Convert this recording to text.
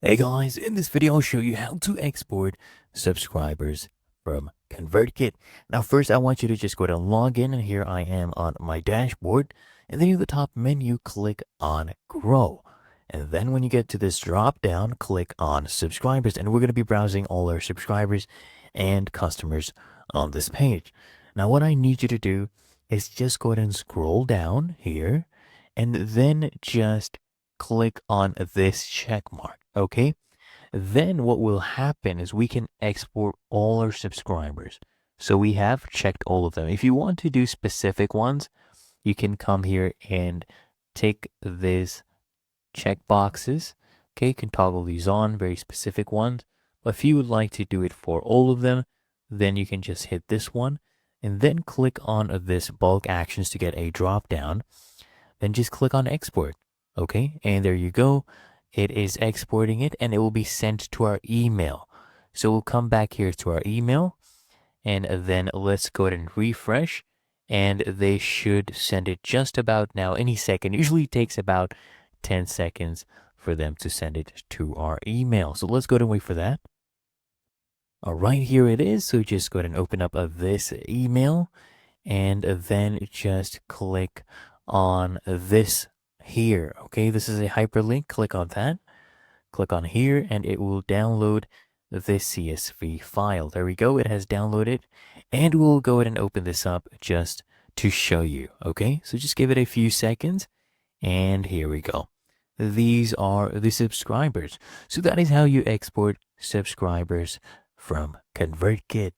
Hey guys, in this video I'll show you how to export subscribers from ConvertKit. Now first I want you to just go to login, and here I am on my dashboard, and then in the top menu click on grow. And then when you get to this drop down, click on subscribers, and we're going to be browsing all our subscribers and customers on this page. Now what I need you to do is just go ahead and scroll down here and then just click on this check mark. Okay, then what will happen is we can export all our subscribers. So we have checked all of them. If you want to do specific ones, you can come here and tick these check boxes. Okay, you can toggle these on, very specific ones. But if you would like to do it for all of them, then you can just hit this one and then click on this bulk actions to get a drop down. Then just click on export. Okay, and there you go. It is exporting it and it will be sent to our email. So we'll come back here to our email, and then let's go ahead and refresh, and they should send it just about now, any second. Usually it takes about 10 seconds for them to send it to our email. So let's go ahead and wait for that. All right, here it is. So just go ahead and open up this email, and then just click on this here. Okay, this is a hyperlink. Click on that. Click on here and it will download this CSV file. There we go. It has downloaded, and we'll go ahead and open this up just to show you. Okay, so just give it a few seconds, and here we go. These are the subscribers. So that is how you export subscribers from ConvertKit.